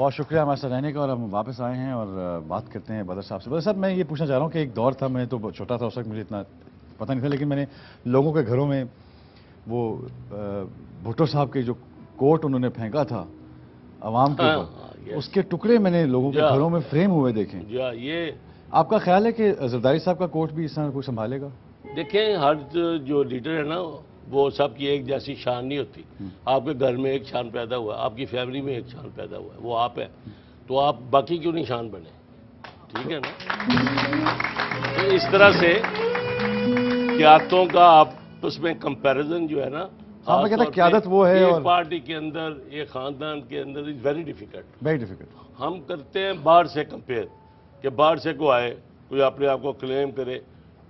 بہت شکریہ ہمارے ساتھ رہنے کا، اور ہم واپس آئے ہیں اور بات کرتے ہیں بدر صاحب سے۔ بدر صاحب، میں یہ پوچھنا چاہ رہا ہوں کہ ایک دور تھا، میں تو چھوٹا تھا اس وقت، مجھے اتنا پتہ نہیں تھا، لیکن میں نے لوگوں کے گھروں میں وہ بھٹو صاحب کے جو کوٹ انہوں نے پھینکا تھا عوام کے اوپر، اس کے ٹکڑے میں نے لوگوں کے گھروں میں فریم ہوئے دیکھیں۔ یہ آپ کا خیال ہے کہ زرداری صاحب کا کوٹ بھی اس طرح کوئی سنبھالے گا؟ دیکھیں، ہر جو لیڈر ہے نا، وہ سب کی ایک جیسی شان نہیں ہوتی۔ آپ کے گھر میں ایک شان پیدا ہوا ہے، آپ کی فیملی میں ایک شان پیدا ہوا ہے، وہ آپ ہے، تو آپ باقی کیوں نہیں شان بنے؟ ٹھیک ہے نا؟ تو اس طرح سے قیادتوں کا آپس میں کمپیریزن جو ہے نا، میں کہتا قیادت وہ ہے، ایک پارٹی کے اندر، ایک خاندان کے اندر، is very difficult. Very difficult. ہم کرتے ہیں باہر سے کمپیئر، کہ باہر سے کو آئے، کوئی اپنے آپ کو کلیم کرے،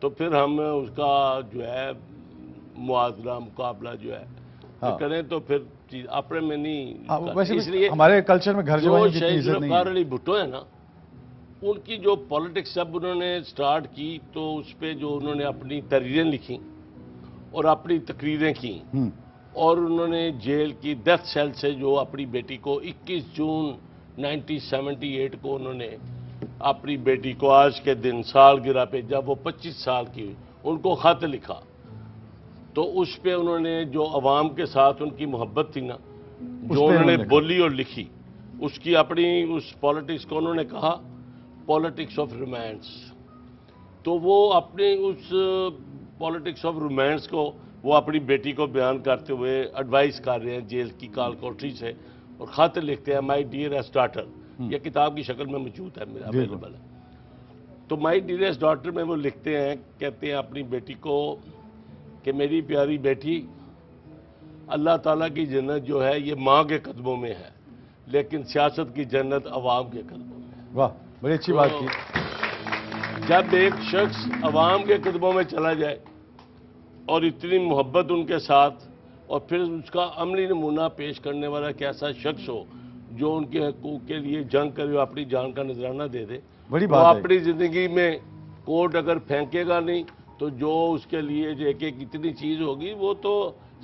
تو پھر ہم اس کا جو ہے موازنہ، مقابلہ جو ہے کریں، تو پھر چیز اپنے میں نہیں۔ اس لیے ہمارے کلچر میں گھر جو شہید ذوالفقار علی بھٹو ہے نا، ان کی جو پالیٹکس جب انہوں نے سٹارٹ کی، تو اس پہ جو انہوں نے اپنی تحریریں لکھی اور اپنی تقریریں کی، اور انہوں نے جیل کی ڈیتھ سیل سے جو اپنی بیٹی کو 21 جون 1978 کو انہوں نے اپنی بیٹی کو آج کے دن سالگرہ پہ، جب وہ 25 سال کی ہوئی، ان کو خط لکھا، تو اس پہ انہوں نے جو عوام کے ساتھ ان کی محبت تھی نا، جو انہوں نے بولی اور لکھی، اس کی اپنی اس پالیٹکس کو انہوں نے کہا پالیٹکس آف رومانس۔ تو وہ اپنی اس پالیٹکس آف رومانس کو وہ اپنی بیٹی کو بیان کرتے ہوئے ایڈوائز کر رہے ہیں جیل کی کال کوٹری سے، اور خط لکھتے ہیں مائی ڈیئرسٹ ڈاٹر، یہ کتاب کی شکل میں موجود ہے، میرا اویلیبل ہے۔ تو مائی ڈیئرسٹ ڈاٹر میں وہ لکھتے ہیں، کہتے ہیں اپنی بیٹی کو کہ میری پیاری بیٹی، اللہ تعالیٰ کی جنت جو ہے یہ ماں کے قدموں میں ہے، لیکن سیاست کی جنت عوام کے قدموں میں ہے۔ واہ، بڑی اچھی بات کی۔ جب ایک شخص عوام کے قدموں میں چلا جائے اور اتنی محبت ان کے ساتھ، اور پھر اس کا عملی نمونہ پیش کرنے والا ایک ایسا شخص ہو جو ان کے حقوق کے لیے جنگ کرے، اپنی جان کا نذرانہ دے دے، وہ اپنی زندگی میں کوٹ اگر پھینکے گا نہیں، تو جو اس کے لیے ایک اتنی چیز ہوگی، وہ تو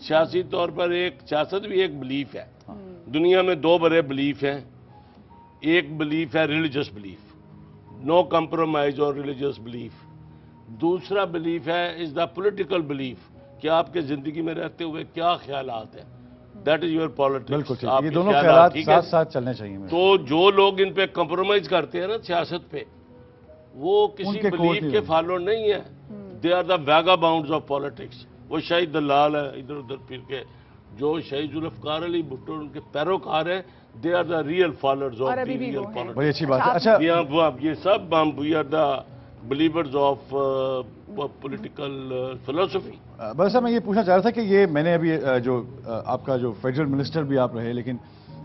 سیاسی طور پر سیاست بھی ایک بلیف ہے۔ دنیا میں دو بڑے بلیف ہیں، ایک بلیف ہے ریلیجس بلیف، نو کمپرومائز اور ریلیجس بلیف۔ دوسرا بلیف ہے از دا پولیٹیکل بلیف، کہ آپ کے زندگی میں رہتے ہوئے کیا خیالات ہیں، دیٹ از یور پالیٹکس۔ یہ دونوں خیالات ساتھ ساتھ چلنے چاہیے۔ تو جو لوگ ان پہ کمپرومائز کرتے ہیں نا سیاست پہ، وہ کسی بلیف کے فالو نہیں ہے، they are the vagabonds of politics. وہ شہید دلال ہے ادھر ادھر پھر کے، جو شہید ذوالفقار علی بھٹو ان کے پیروکار ہیں، they are the real followers of the real politics. بڑی اچھی بات ہے۔ اچھا، یہ سب ہم we are the believers of political فلسفی۔ بس میں یہ پوچھنا چاہ رہا تھا کہ یہ میں نے ابھی جو آپ کا جو فیڈرل منسٹر بھی آپ رہے، لیکن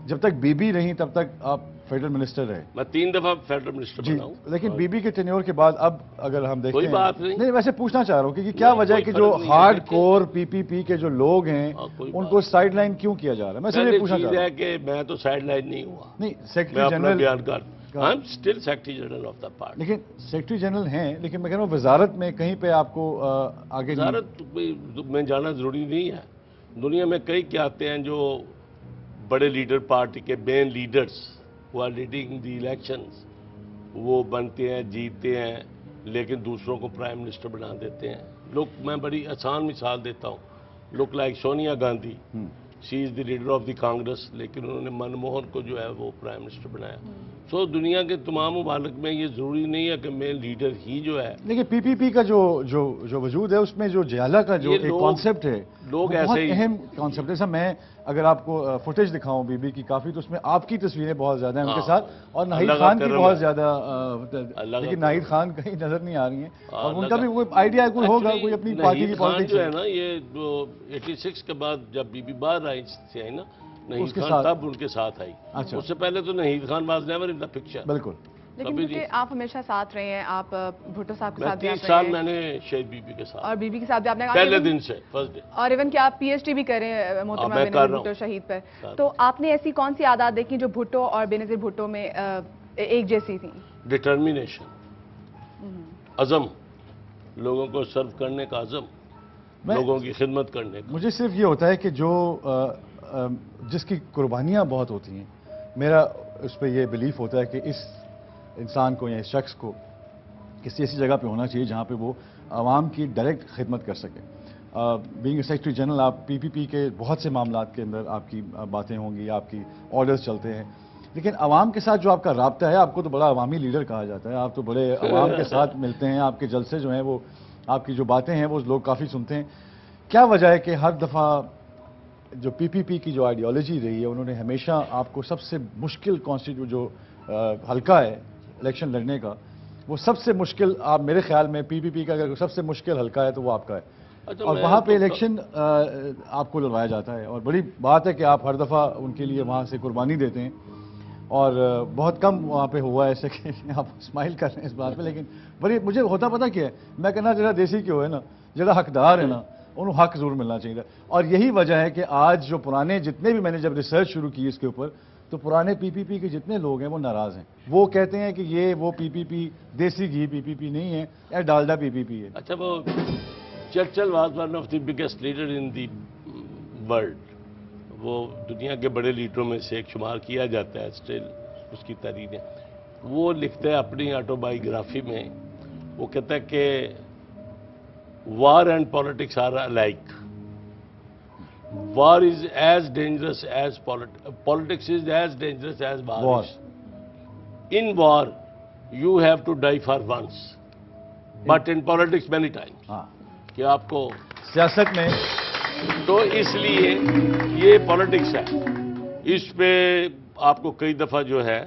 جب تک بی بی رہیں تب تک آپ فیڈرل منسٹر رہے۔ میں 3 دفعہ فیڈرل منسٹر بنا ہوں، لیکن بی بی کے ٹینیور کے بعد اب اگر ہم دیکھیں، کوئی بات نہیں، ویسے پوچھنا چاہ رہا ہوں کہ کیا وجہ ہے کہ جو ہارڈ کور پی پی پی کے جو لوگ ہیں ان کو سائیڈ لائن کیوں کیا جا رہا ہے؟ میں صرف یہ پوچھنا چاہ رہا ہوں کہ میں تو سائیڈ لائن نہیں ہوا، نہیں، secretary general I am still secretary general of the party. لیکن سیکرٹری جنرل ہیں، لیکن میں کہہ رہا ہوں وزارت میں کہیں پہ آپ کو آگے وزارت میں جانا ضروری نہیں ہے۔ دنیا میں کئی قیادتیں ہیں جو بڑے لیڈر پارٹی کے مین leaders who are leading the elections، وہ بنتے ہیں، جیتے ہیں، لیکن دوسروں کو پرائم منسٹر بنا دیتے ہیں۔ لوگ، میں بڑی آسان مثال دیتا ہوں، لوگ like Sonia Gandhi, she is the leader of the Congress, لیکن انہوں نے منموہن کو جو ہے وہ پرائم منسٹر بنایا۔ سو دنیا کے تمام ممالک میں یہ ضروری نہیں ہے کہ مین لیڈر ہی جو ہے، لیکن پی پی پی کا جو وجود ہے، اس میں جو جیالہ کا جو ایک کانسیپٹ ہے، لوگ بہت ایسے ہی اہم کانسیپٹ ہے۔ جیسا میں اگر آپ کو فوٹیج دکھاؤں بی بی کی کافی، تو اس میں آپ کی تصویریں بہت زیادہ ہیں ان کے ساتھ، اور ناہید خان کی بہت زیادہ، لیکن ناہید خان کہیں نظر نہیں آ رہی ہیں، اور ان کا بھی کوئی آئیڈیا کوئی ہوگا، کوئی اپنی پارٹی کی پالیٹکس جو ہے نا، یہ 86 کے بعد جب بی بی باہر آئی سے آئی نا، ناہید خان تب ان کے ساتھ آئی، اس سے پہلے تو Nahid Khan was never in the picture. بالکل، لیکن کیونکہ آپ ہمیشہ ساتھ رہے ہیں، آپ بھٹو صاحب کے ساتھ بھی 30 سال میں نے شہید بی بی کے ساتھ، اور بی بی کے ساتھ بھی آپ نے پہلے دن سے فرسٹ ڈے، اور ایون کہ آپ پی ایچ ڈی بھی کریں محترمہ بینظیر بھٹو شہید پر، تو آپ نے ایسی کون سی عادات دیکھی جو بھٹو اور بینظیر بھٹو میں ایک جیسی تھیں؟ ڈٹرمینیشن، عزم، لوگوں کو سرو کرنے کا عزم، لوگوں کی خدمت کرنے کا۔ مجھے صرف یہ ہوتا ہے کہ جو جس کی قربانیاں بہت ہوتی ہیں، میرا اس پہ یہ بلیف ہوتا ہے کہ اس انسان کو یا اس شخص کو کسی ایسی جگہ پہ ہونا چاہیے جہاں پہ وہ عوام کی ڈائریکٹ خدمت کر سکے. بینگ اے سیکرٹری جنرل آپ پی پی پی کے بہت سے معاملات کے اندر آپ کی باتیں ہوں گی, آپ کی آرڈرز چلتے ہیں, لیکن عوام کے ساتھ جو آپ کا رابطہ ہے, آپ کو تو بڑا عوامی لیڈر کہا جاتا ہے, آپ تو بڑے عوام کے ساتھ ملتے ہیں, آپ کے جلسے جو ہیں وہ آپ کی جو باتیں ہیں وہ لوگ کافی سنتے ہیں. کیا وجہ ہے کہ ہر دفعہ جو پی پی پی کی جو آئیڈیالوجی رہی ہے انہوں نے ہمیشہ آپ کو سب سے مشکل جو حلقہ ہے الیکشن لڑنے کا, وہ سب سے مشکل, آپ میرے خیال میں پی پی پی کا اگر سب سے مشکل حلقہ ہے تو وہ آپ کا ہے, اور وہاں پہ الیکشن آپ کو لڑوایا جاتا ہے, اور بڑی بات ہے کہ آپ ہر دفعہ ان کے لیے وہاں سے قربانی دیتے ہیں, اور بہت کم وہاں پہ ہوا ہے ایسے کہ آپ اسمائل کر رہے ہیں اس بات پہ, لیکن بڑی مجھے ہوتا پتہ کیا ہے, میں کہنا جڑا دیسی کیوں ہے نا, جڑا حقدار ہے نا انہوں حق ضرور ملنا چاہیے. اور یہی وجہ ہے کہ آج جو پرانے جتنے بھی میں نے جب ریسرچ شروع کی اس کے اوپر, تو پرانے پی پی پی کے جتنے لوگ ہیں وہ ناراض ہیں. وہ کہتے ہیں کہ یہ وہ پی پی پی دیسی گھی پی پی پی نہیں ہے, یا ڈالڈا پی پی پی ہے. اچھا, وہ Churchill was one of the biggest leader in the world, وہ دنیا کے بڑے لیڈروں میں سے ایک شمار کیا جاتا ہے اسٹل, اس کی تحریریں. وہ لکھتا ہے اپنی آٹو بایوگرافی میں, وہ کہتا ہے کہ war and politics are alike. War is as dangerous as politics is as dangerous as war is. In war, you have to die for once, but in politics many times. کہ آپ کو سیاست میں تو اس لیے یہ پالیٹکس ہے, اس پہ آپ کو کئی دفعہ جو ہے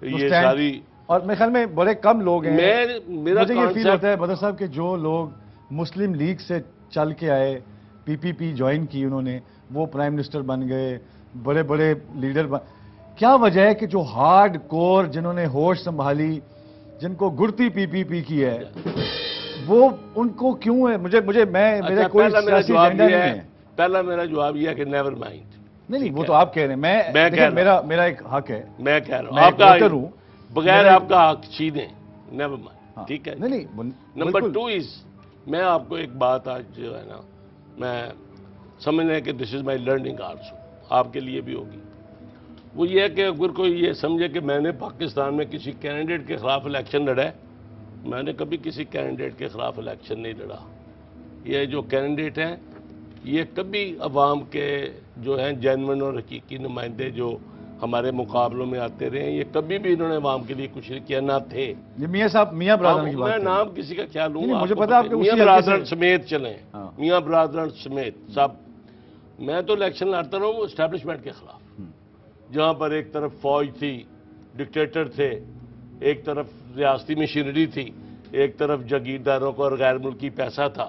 یہ ساری, اور میرے خیال میں بڑے کم لوگ ہیں, میرا مجھے یہ فیل ہوتا ہے بدر صاحب کہ جو لوگ مسلم لیگ سے چل کے آئے, پی پی پی جوائن کی انہوں نے, وہ پرائم منسٹر بن گئے, بڑے بڑے لیڈر کیا وجہ ہے کہ جو ہارڈ کور جنہوں نے ہوش سنبھالی, جن کو گڑتی پی پی پی کی ہے, وہ ان کو کیوں ہے؟ میرا کوئی سیاسی ایجنڈا نہیں ہے. پہلا میرا جواب یہ ہے کہ نیور مائنڈ. نہیں وہ تو آپ کہہ رہے ہیں, میرا ایک حق ہے, میں کہہ رہا ہوں آپ کا ہوں, بغیر آپ کا حق چھینے, نیور مائنڈ, ٹھیک ہے. نمبر 2 از, میں آپ کو ایک بات آج جو ہے نا, میں سمجھنا ہے کہ دس از مائی لرننگ آلسو, آپ کے لیے بھی ہوگی. وہ یہ ہے کہ اگر کوئی یہ سمجھے کہ میں نے پاکستان میں کسی کینڈیڈیٹ کے خلاف الیکشن لڑا ہے, میں نے کبھی کسی کینڈیڈیٹ کے خلاف الیکشن نہیں لڑا. یہ جو کینڈیڈیٹ ہیں یہ کبھی عوام کے جو ہیں جینون اور حقیقی نمائندے جو ہمارے مقابلوں میں آتے رہے ہیں, یہ کبھی بھی انہوں نے عوام کے لیے کچھ کیا نہ تھے. یہ میاں صاحب, میاں برادران کی بات میں نام کسی کا خیال لوں گا, مجھے پتا آپ کے میاں برادران سمیت چلیں, میاں برادران سمیت سب. میں تو الیکشن لڑتا رہا ہوں اسٹیبلشمنٹ کے خلاف, جہاں پر ایک طرف فوج تھی, ڈکٹیٹر تھے, ایک طرف ریاستی مشینری تھی, ایک طرف جاگیرداروں کو اور غیر ملکی پیسہ تھا.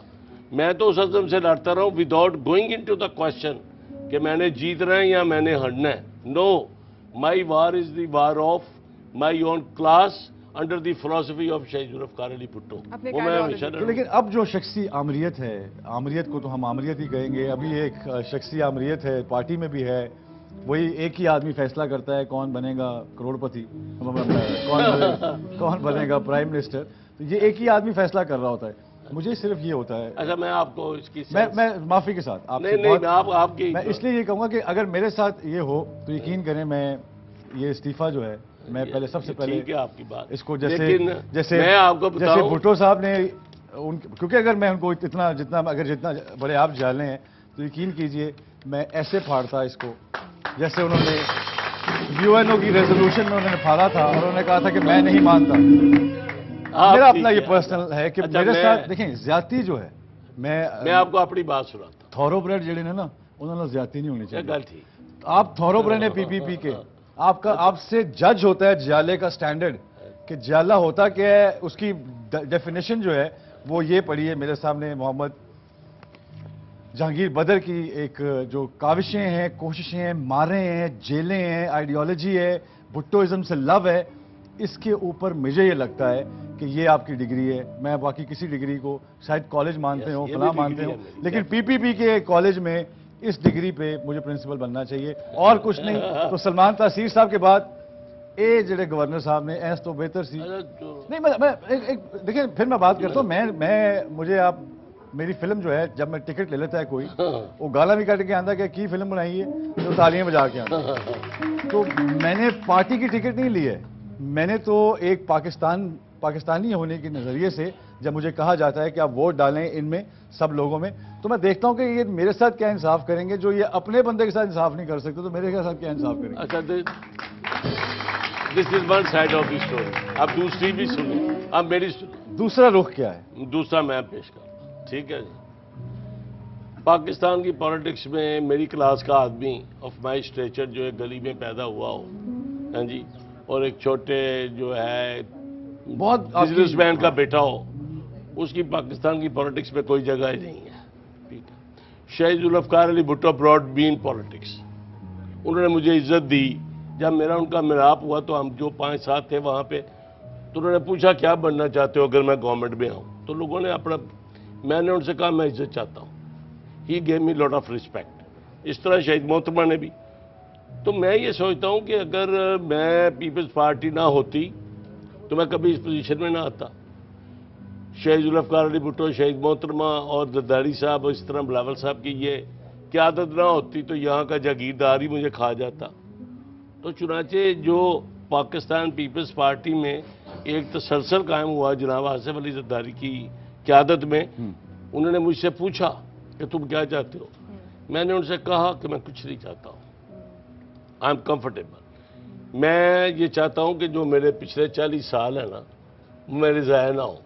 میں تو اس عزم سے لڑتا رہا ہوں without going into the question کہ میں نے جیتنا ہے یا میں نے ہارنا ہے. No, my war is the war of my own class under the philosophy of شاہی ذوالفقار علی بھٹو. وہ میں ہمیشہ, لیکن اب جو شخصی آمریت ہے, آمریت کو تو ہم آمریت ہی کہیں گے, ابھی ایک شخصی آمریت ہے پارٹی میں بھی ہے, وہی ایک ہی آدمی فیصلہ کرتا ہے کون بنے گا کروڑ پتی, کون بنے گا پرائم منسٹر, تو یہ ایک ہی آدمی فیصلہ کر رہا ہوتا ہے. مجھے صرف یہ ہوتا ہے. اچھا, میں آپ کو اس کی میں معافی کے ساتھ آپ کی میں اس لیے یہ کہوں گا کہ اگر میرے ساتھ یہ ہو تو یقین کریں میں یہ استعفیٰ جو ہے میں پہلے سب سے پہلے آپ کی بات اس کو جیسے میں آپ کو بھٹو صاحب نے, کیونکہ اگر میں ان کو جتنا بڑے آپ جالے ہیں تو یقین کیجئے میں ایسے پھاڑتا اس کو جیسے انہوں نے UN کی ریزولوشن میں انہوں نے پھاڑا تھا, اور انہوں نے کہا تھا کہ میں نہیں مانتا. میرا اپنا یہ پرسنل ہے کہ میرے ساتھ دیکھیں زیادتی جو ہے, میں آپ کو اپنی بات سناتا ہوں. تھورو بریڈ جڑے نا انہوں نے زیادتی نہیں ہونی چاہیے. گل تھی آپ تھورو بریڈ ہیں پی پی پی کے, آپ سے جج ہوتا ہے جیالے کا سٹینڈرڈ کہ جیالہ ہوتا کہ اس کی ڈیفینیشن جو ہے وہ یہ پڑھی ہے میرے سامنے. محمد جہانگیر بدر کی ایک جو کاوشیں ہیں, کوششیں ہیں, مارے ہیں, جیلیں ہیں, آئیڈیالوجی ہے, بھٹوازم سے لو ہے, اس کے اوپر مجھے یہ لگتا ہے کہ یہ آپ کی ڈگری ہے. میں باقی کسی ڈگری کو شاید کالج مانتے ہوں, فلاں مانتے ہوں, لیکن پی پی پی کے کالج میں اس ڈگری پہ مجھے پرنسپل بننا چاہیے اور کچھ نہیں. تو سلمان تاثیر صاحب کے بعد اے جڑے گورنر صاحب نے ایس تو بہتر سی نہیں. میں دیکھیں پھر میں بات کرتا ہوں, میں مجھے آپ میری فلم جو ہے جب میں ٹکٹ لے لیتا ہے کوئی, وہ گالا بھی کٹ کے آتا ہے کہ کی فلم بنائی ہے تو تالیاں بجا کے آتا ہے. تو میں نے پارٹی کی ٹکٹ نہیں لی ہے، میں نے تو ایک پاکستانی ہونے کے نظریے سے جب مجھے کہا جاتا ہے کہ آپ ووٹ ڈالیں ان میں سب لوگوں میں، تو میں دیکھتا ہوں کہ یہ میرے ساتھ کیا انصاف کریں گے، جو یہ اپنے بندے کے ساتھ انصاف نہیں کر سکتے تو میرے ساتھ کیا انصاف کریں گے؟ اچھا this is one side of the story. اب دوسری بھی سنیں. اب میری دوسرا رخ کیا ہے؟ دوسرا میں پیش کرتا ہوں. ٹھیک ہے جی. پاکستان کی پالیٹکس میں میری کلاس کا آدمی آف مائی اسٹیچر جو ہے گلی میں پیدا ہوا ہو، ہاں جی، اور ایک چھوٹے جو ہے بہت بزنس مین کا بیٹا ہو، اس کی پاکستان کی پالیٹکس میں کوئی جگہ ہی نہیں ہے. ٹھیک ہے. شہید ذوالفقار علی بھٹو براڈ بین پالیٹکس. انہوں نے مجھے عزت دی. جب میرا ان کا ملاپ ہوا تو ہم جو 5 ساتھ تھے وہاں پہ، تو انہوں نے پوچھا کیا بننا چاہتے ہو اگر میں گورنمنٹ میں آؤں؟ تو لوگوں نے میں نے ان سے کہا میں عزت چاہتا ہوں. He gave me lot of respect. اس طرح شہید محترمہ نے بھی. تو میں یہ سوچتا ہوں کہ اگر میں پیپلز پارٹی نہ ہوتی تو میں کبھی اس پوزیشن میں نہ آتا. شہید ذوالفقار علی بھٹو، شہید محترمہ اور زرداری صاحب اور اس طرح بلاول صاحب کی یہ قیادت نہ ہوتی تو یہاں کا جاگیردار ہی مجھے کھا جاتا. تو چنانچہ جو پاکستان پیپلز پارٹی میں ایک تسلسل قائم ہوا جناب آصف علی زرداری کی قیادت میں، انہوں نے مجھ سے پوچھا کہ تم کیا چاہتے ہو؟ میں نے ان سے کہا کہ میں کچھ نہیں چاہتا ہوں. I am comfortable. میں یہ چاہتا ہوں کہ جو میرے پچھلے 40 سال ہیں نا وہ میرے ضائع نہ ہوں.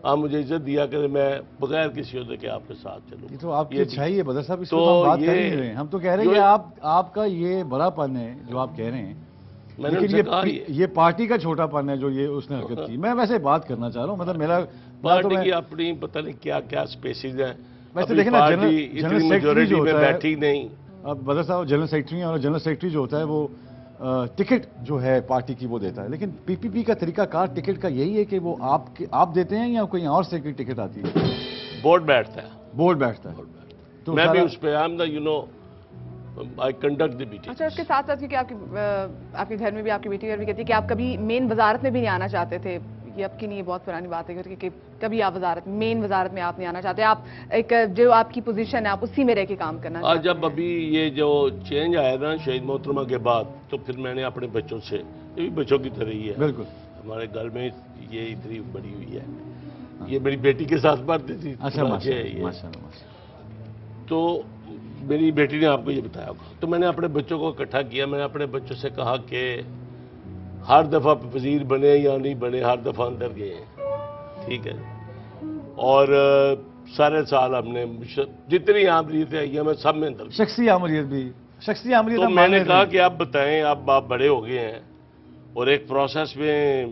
آپ مجھے عزت دیا کہ میں بغیر کسی عہدے کے آپ کے ساتھ چلوں. یہ تو آپ کی اچھائی ہے بدر صاحب، اس تو پہ ہم بات کر یہ نہیں رہے ہیں. ہم تو کہہ رہے ہیں کہ آپ کا یہ بڑا پن ہے جو آپ کہہ رہے ہیں، میں نے ان سے کہا یہ پارٹی کا چھوٹا پن ہے جو یہ اس نے حرکت کی. میں ویسے بات کرنا چاہ رہا ہوں، مطلب میرا پارٹی کی اپنی پتہ نہیں کیا کیا سپیسیز ہیں. ویسے دیکھیں نا اتنی میجورٹی میں بیٹھی نہیں. اب بدر صاحب جنرل سیکرٹری ہیں اور جنرل سیکرٹری جو ہوتا ہے وہ ٹکٹ جو ہے پارٹی کی وہ دیتا ہے، لیکن پی پی پی کا طریقہ کار ٹکٹ کا یہی ہے کہ وہ آپ دیتے ہیں یا کوئی اور سے ٹکٹ آتی ہے؟ بورڈ بیٹھتا ہے. بورڈ بیٹھتا ہے. تو میں بھی اس پہ آئی کنڈکٹ دی میٹنگ. اچھا، اس کے ساتھ ساتھ کیونکہ آپ کے گھر میں بھی، آپ کی بیٹی گھر بھی کہتی ہے کہ آپ کبھی مین وزارت میں بھی نہیں آنا چاہتے تھے. یہ اب کی نہیں، بہت پرانی بات ہے کہ کبھی آپ مین وزارت میں آپ نہیں آنا چاہتے. آپ ایک جو آپ کی پوزیشن ہے آپ اسی میں رہ کے کام کرنا چاہتے ہیں. جب ابھی یہ جو چینج آیا نا شہید محترمہ کے بعد، تو پھر میں نے اپنے بچوں سے، یہ بھی بچوں کی طرح ہی ہے، بالکل ہمارے گھر میں یہ اتنی بڑی ہوئی ہے، یہ میری بیٹی کے ساتھ پڑھتی تھی. تو میری بیٹی نے آپ کو یہ بتایا ہوگا. تو میں نے اپنے بچوں کو اکٹھا کیا. میں نے اپنے بچوں سے کہا کہ ہر دفعہ وزیر بنے یا نہیں بنے، ہر دفعہ اندر گئے ہیں. ٹھیک ہے. اور سارے سال ہم نے جتنی آمریتیں آئی ہیں میں سب میں اندر. شخصی آمریت بھی، شخصی آمریت. تو میں نے کہا کہ آپ بتائیں، اب آپ بڑے ہو گئے ہیں اور ایک پروسیس میں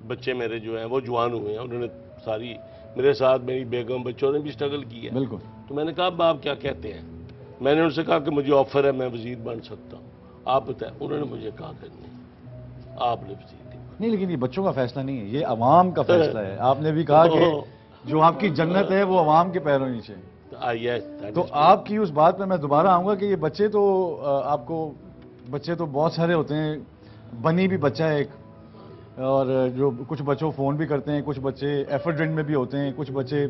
بچے میرے جو ہیں وہ جوان ہوئے ہیں، انہوں نے ساری میرے ساتھ، میری بیگم، بچوں نے بھی اسٹرگل کی ہے. بالکل. تو میں نے کہا اب آپ کیا کہتے ہیں؟ میں نے ان سے کہا کہ مجھے آفر ہے، میں وزیر بن سکتا ہوں، آپ بتائیں. انہوں نے مجھے کہا کہ نہیں، آپ نے وزیر نہیں. لیکن یہ بچوں کا فیصلہ نہیں ہے، یہ عوام کا فیصلہ ہے. آپ نے بھی کہا کہ جو آپ کی جنت ہے وہ عوام کے پیروں نیچے. تو آپ کی اس بات پہ میں دوبارہ آؤں گا کہ یہ بچے تو آپ کو، بچے تو بہت سارے ہوتے ہیں. بنی بھی بچہ ہے ایک، اور جو کچھ بچوں فون بھی کرتے ہیں، کچھ بچے ایفرڈنٹ میں بھی ہوتے ہیں، کچھ بچے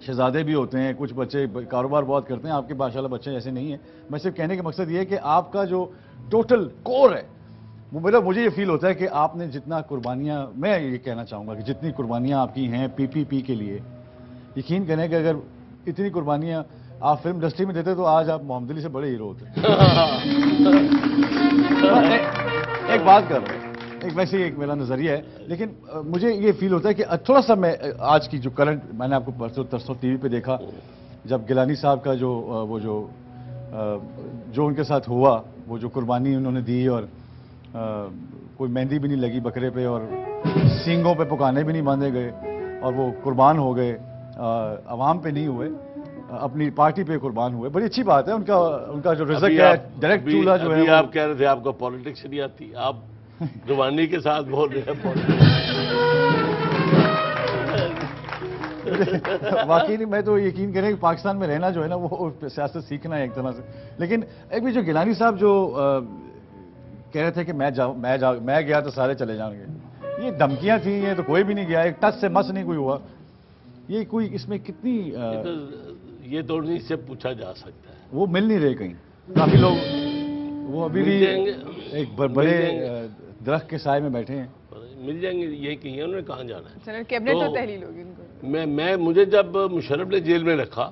شہزادے بھی ہوتے ہیں، کچھ بچے کاروبار بہت کرتے ہیں. آپ کے ماشاءاللہ بچے ایسے نہیں ہیں. میں صرف کہنے کا مقصد یہ ہے کہ آپ کا جو ٹوٹل کور ہے وہ مجھے یہ فیل ہوتا ہے کہ آپ نے جتنا قربانیاں، میں یہ کہنا چاہوں گا کہ جتنی قربانیاں آپ کی ہیں پی پی پی کے لیے، یقین کریں کہ اگر اتنی قربانیاں آپ فلم انڈسٹری میں دیتے تو آج آپ محمد علی سے بڑے ہیرو ہوتے. ایک بات کر رہے ہیں، ایک ویسے ایک میرا نظریہ ہے، لیکن مجھے یہ فیل ہوتا ہے کہ تھوڑا سا میں آج کی جو کرنٹ، میں نے آپ کو پرسوں ترسوں ٹی وی پہ دیکھا جب گیلانی صاحب کا جو ان کے ساتھ ہوا، وہ جو قربانی انہوں نے دی، اور کوئی مہندی بھی نہیں لگی بکرے پہ اور سینگوں پہ پکانے بھی نہیں باندھے گئے اور وہ قربان ہو گئے، عوام پہ نہیں ہوئے، اپنی پارٹی پہ قربان ہوئے. بڑی اچھی بات ہے. ان کا جو رزق ہے ڈائریکٹ چولہا جو ہے. آپ کہہ رہے تھے آپ کو پالیٹکس نہیں آتی، آپ زبانی کے ساتھ بول رہے ہیں. واقعی نہیں، میں تو یقین کریں کہ پاکستان میں رہنا جو ہے نا وہ سیاست سیکھنا ہے ایک طرح سے. لیکن ایک بھی جو گیلانی صاحب جو کہہ رہے تھے کہ میں گیا تو سارے چلے جائیں گے، یہ دھمکیاں تھیں. یہ تو کوئی بھی نہیں گیا، ایک ٹچ سے مس نہیں کوئی ہوا. یہ کوئی اس میں کتنی یہ تو نہیں سے پوچھا جا سکتا ہے. وہ مل نہیں رہے کہیں. کافی لوگ وہ ابھی مل بھی جائیں گے، ایک بڑے درخت کے سائے میں بیٹھے ہیں. مل جائیں گے. یہی کہیں انہوں نے کہاں جانا ہے. چلیں کیبنٹ تو تحلیل ہوگی ان کو. میں مجھے جب مشرف نے جیل میں رکھا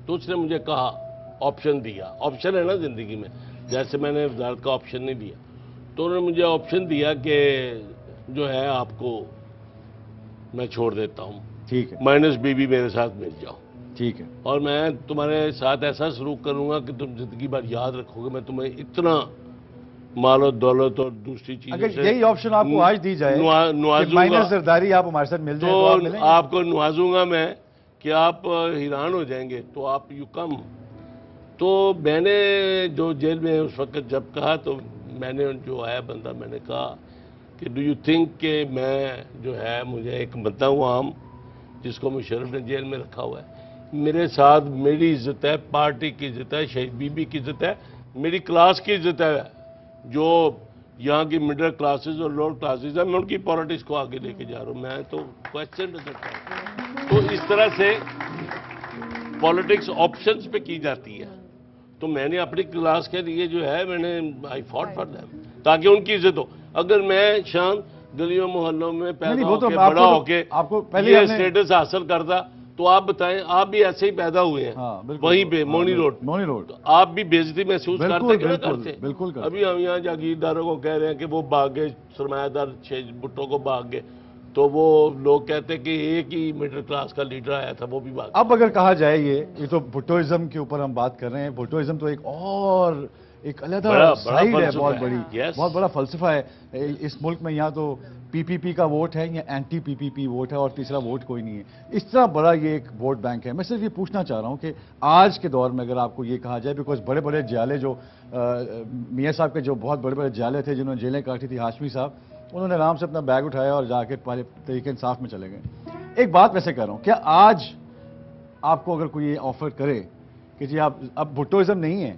تو اس نے مجھے کہا، آپشن دیا. آپشن ہے نا زندگی میں، جیسے میں نے وزارت کا آپشن نہیں دیا، تو انہوں نے مجھے آپشن دیا کہ جو ہے آپ کو میں چھوڑ دیتا ہوں، ٹھیک ہے مائنس بی میرے ساتھ مل جاؤ، ٹھیک ہے. اور میں تمہارے ساتھ ایسا سلوک کروں گا کہ تم زندگی بھر یاد رکھو گے. میں تمہیں اتنا مال و دولت اور دوسری چیزوں اگر سے یہی آپشن آپ کو آج دی جائے کہ نوازوں مائنر گا، زرداری آپ ہمارے ساتھ مل جائے تو آپ تو ملیں گے؟ آپ کو نوازوں گا میں کہ آپ حیران ہو جائیں گے. تو آپ یو کم. تو میں نے جو جیل میں اس وقت جب کہا تو میں نے جو آیا بندہ، میں نے کہا کہ ڈو یو تھنک کہ میں جو ہے مجھے ایک بندہ ہوں عام جس کو مشرف نے جیل میں رکھا ہوا ہے، میرے ساتھ میری عزت ہے، پارٹی کی عزت ہے، شہید بی بی کی عزت ہے، میری کلاس کی عزت ہے، جو یہاں کی مڈل کلاسز اور لوور کلاسز ہیں، میں ان کی پالیٹکس کو آگے لے کے جا رہا ہوں. میں تو کوشچن نہیں کرتا ہوں. تو اس طرح سے پالیٹکس آپشنز پہ کی جاتی ہے. تو میں نے اپنی کلاس کے لیے جو ہے میں نے آئی فاٹ فار دیم تاکہ ان کی عزت ہو. اگر میں شان گلیوں محلوں میں پیدا ہو کے بڑا ہو کے یہ اسٹیٹس حاصل کرتا تو آپ بتائیں، آپ بھی ایسے ہی پیدا ہوئے ہیں وہیں پہ مونی روڈ، آپ بھی بے عزتی محسوس کرتے کہ نہ کرتے؟ بالکل. ابھی ہم یہاں جاگیرداروں کو کہہ رہے ہیں کہ وہ بھاگ گئے، سرمایہ دار بھٹو کو بھاگ گئے، تو وہ لوگ کہتے کہ ایک ہی مڈل کلاس کا لیڈر آیا تھا وہ بھی بھاگ گیا. اب اگر کہا جائے یہ تو بھٹوازم کے اوپر ہم بات کر رہے ہیں. بھٹوازم تو ایک علیحدہ سائیڈ ہے، بہت بڑی، بہت بڑا فلسفہ ہے اس ملک میں. یہاں تو پی پی پی کا ووٹ ہے یا اینٹی پی پی پی ووٹ ہے اور تیسرا ووٹ کوئی نہیں ہے. اس طرح بڑا یہ ایک ووٹ بینک ہے. میں صرف یہ پوچھنا چاہ رہا ہوں کہ آج کے دور میں اگر آپ کو یہ کہا جائے، بیکاز بڑے بڑے جالے جو میاں صاحب کے جو بہت بڑے بڑے جالے تھے جنہوں نے جیلیں کاٹی تھی، ہاشمی صاحب، انہوں نے آرام سے اپنا بیگ اٹھایا اور جا کے تحریک انصاف میں چلے گئے. ایک بات ویسے کر رہا ہوں، کیا آج آپ کو اگر کوئی یہ آفر کرے کہ جی آپ اب بھٹوازم نہیں ہے،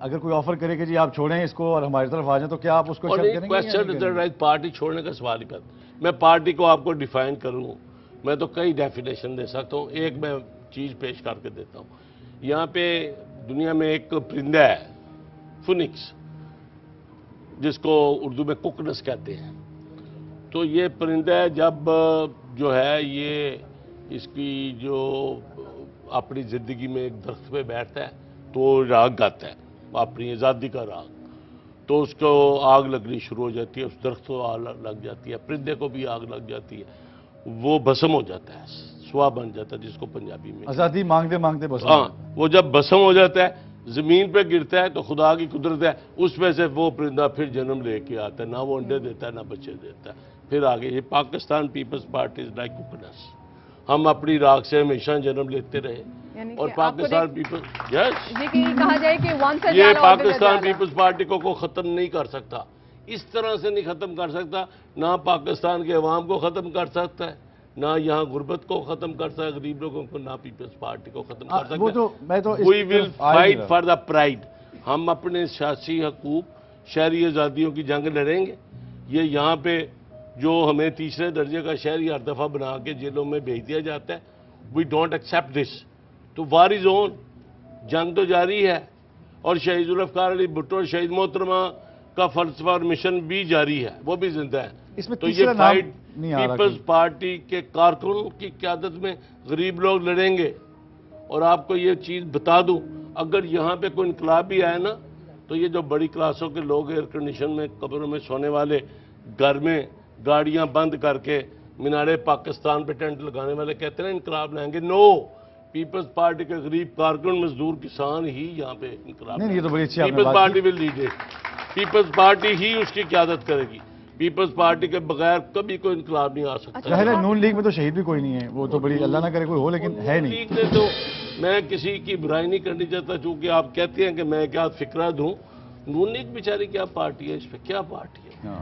اگر کوئی آفر کرے کہ جی آپ چھوڑیں اس کو اور ہماری طرف آ جائیں، تو کیا آپ اس کو ایکسپٹ کریں گے؟ پارٹی چھوڑنے کا سوال ہی پیدا. میں پارٹی کو آپ کو ڈیفائن کروں، میں تو کئی ڈیفینیشن دے سکتا ہوں. ایک میں چیز پیش کر کے دیتا ہوں. یہاں پہ دنیا میں ایک پرندہ ہے فونکس، جس کو اردو میں ککنس کہتے ہیں. تو یہ پرندہ جب جو ہے یہ اس کی جو اپنی زندگی میں ایک درخت پہ بیٹھتا ہے تو راگ گاتا ہے، اپنی آزادی کا راگ. تو اس کو آگ لگنی شروع ہو جاتی ہے، اس درخت کو آگ لگ جاتی ہے، پرندے کو بھی آگ لگ جاتی ہے، وہ بھسم ہو جاتا ہے، سوا بن جاتا ہے، جس کو پنجابی میں آزادی مانگتے مانگتے بس. ہاں، وہ جب بھسم ہو جاتا ہے زمین پہ گرتا ہے تو خدا کی قدرت ہے، اس میں سے وہ پرندہ پھر جنم لے کے آتا ہے. نہ وہ انڈے دیتا ہے نہ بچے دیتا ہے. پھر آگے یہ Pakistan Peoples Party is like cocoons. ہم اپنی راکھ سے ہمیشہ جنم لیتے رہے اور پاکستان پیپلز کہا جائے کہ یہ پاکستان پیپلز پارٹی کو ختم نہیں کر سکتا. اس طرح سے نہیں ختم کر سکتا. نہ پاکستان کے عوام کو ختم کر سکتا ہے، نہ یہاں غربت کو ختم کر سکتا ہے، غریب لوگوں کو، نہ پیپلز پارٹی کو ختم کر سکتا ہے. We will fight for the pride. ہم اپنے سیاسی حقوق، شہری آزادیوں کی جنگ لڑیں گے. یہ یہاں پہ جو ہمیں تیسرے درجے کا شہری ہر دفعہ بنا کے جیلوں میں بھیج دیا جاتا ہے، وی ڈونٹ ایکسیپٹ دس. تو وار از اون، جنگ تو جاری ہے، اور شہید ذوالفقار علی بھٹو اور شہید محترمہ کا فلسفہ اور مشن بھی جاری ہے، وہ بھی زندہ ہے. تو یہ فائٹ پیپلز پارٹی کے کارکنوں کی قیادت میں غریب لوگ لڑیں گے. اور آپ کو یہ چیز بتا دوں، اگر یہاں پہ کوئی انقلاب بھی آئے نا، تو یہ جو بڑی کلاسوں کے لوگ ایئر کنڈیشن میں قبروں میں سونے والے، گھر میں گاڑیاں بند کر کے مینارے پاکستان پہ ٹینٹ لگانے والے کہتے ہیں انقلاب لائیں گے. نو، پیپلز پارٹی کے غریب کارکن، مزدور، کسان ہی یہاں پہ انقلاب. Peoples Party will lead it. Peoples Party ہی اس کی قیادت کرے گی. پیپلز پارٹی کے بغیر کبھی کوئی انقلاب نہیں آ سکتا. ظاہر ہے نون لیگ میں تو شہید بھی کوئی نہیں ہے، وہ تو بڑی اللہ نہ کرے کوئی ہو، لیکن ہے نہیں. لیگ میں تو میں کسی کی برائی نہیں کرنی چاہتا، چونکہ آپ کہتے ہیں کہ میں کیا فکرہ دوں. نون لیگ بیچاری کیا پارٹی ہے، اس پہ کیا پارٹی ہے،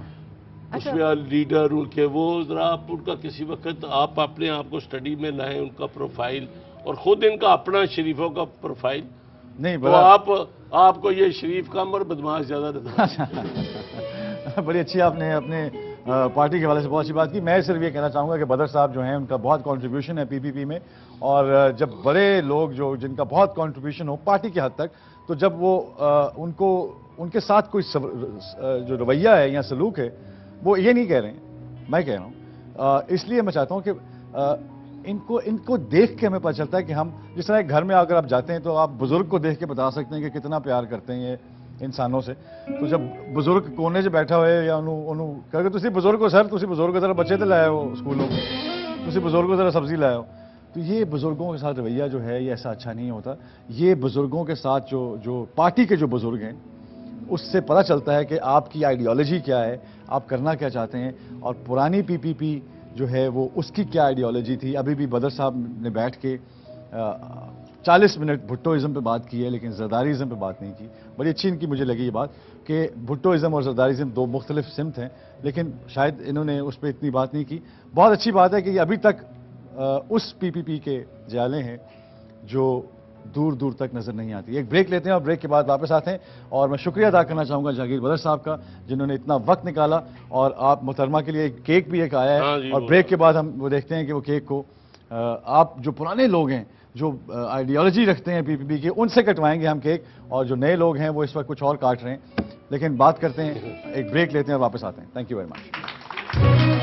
اس میں لیڈر ان کے وہ ذرا آپ ان کا کسی وقت آپ اپنے آپ کو سٹڈی میں لائیں، ان کا پروفائل، اور خود ان کا اپنا شریفوں کا پروفائل. نہیں تو آپ کو یہ شریف کم اور بدماش زیادہ رہتا. بڑی اچھی آپ نے اپنے پارٹی کے حوالے سے بہت اچھی بات کی. میں صرف یہ کہنا چاہوں گا کہ بدر صاحب جو ہیں ان کا بہت کنٹریبیوشن ہے پی پی پی میں, اور جب بڑے لوگ جن کا بہت کنٹریبیوشن ہو پارٹی کے حد تک, تو جب وہ ان کے ساتھ کوئی جو رویہ ہے یا سلوک ہے وہ یہ نہیں کہہ رہے ہیں, میں کہہ رہا ہوں. اس لیے میں چاہتا ہوں کہ ان کو دیکھ کے ہمیں پتہ چلتا ہے کہ ہم جس طرح گھر میں اگر آپ جاتے ہیں تو آپ بزرگ کو دیکھ کے بتا سکتے ہیں کہ کتنا پیار کرتے ہیں یہ انسانوں سے. تو جب بزرگ کونے سے بیٹھا ہوئے یا انہوں کہ تسی بزرگ ہو سر, تسی بزرگ ذرا بچے تو لائے ہو اسکولوں میں, تسی بزرگ ذرا سبزی لائے ہو. تو یہ بزرگوں کے ساتھ رویہ جو ہے یہ ایسا اچھا نہیں ہوتا. یہ بزرگوں کے ساتھ جو پارٹی کے جو بزرگ ہیں اس سے پتہ چلتا ہے کہ آپ کی آئیڈیالوجی کیا ہے, آپ کرنا کیا چاہتے ہیں. اور پرانی پی پی پی جو ہے وہ اس کی کیا آئیڈیالوجی تھی. ابھی بھی بدر صاحب نے بیٹھ کے 40 منٹ بھٹوازم پہ بات کی ہے لیکن زرداریزم پہ بات نہیں کی. بڑی اچھی ان کی مجھے لگی یہ بات کہ بھٹوازم اور زرداریزم دو مختلف سمت ہیں, لیکن شاید انہوں نے اس پہ اتنی بات نہیں کی. بہت اچھی بات ہے کہ یہ ابھی تک اس پی پی پی کے جالے ہیں جو دور دور تک نظر نہیں آتی. ایک بریک لیتے ہیں اور بریک کے بعد واپس آتے ہیں. اور میں شکریہ ادا کرنا چاہوں گا جہانگیر بدر صاحب کا جنہوں نے اتنا وقت نکالا, اور آپ محترمہ کے لیے ایک کیک بھی ایک آیا ہے. اور بریک کے بعد ہم وہ دیکھتے ہیں کہ وہ کیک کو آپ جو پرانے لوگ ہیں جو آئیڈیالوجی رکھتے ہیں پی پی پی کے, ان سے کٹوائیں گے ہم کیک, اور جو نئے لوگ ہیں وہ اس وقت کچھ اور کاٹ رہے ہیں. لیکن بات کرتے ہیں, ایک بریک لیتے ہیں اور واپس آتے ہیں. Thank you very much.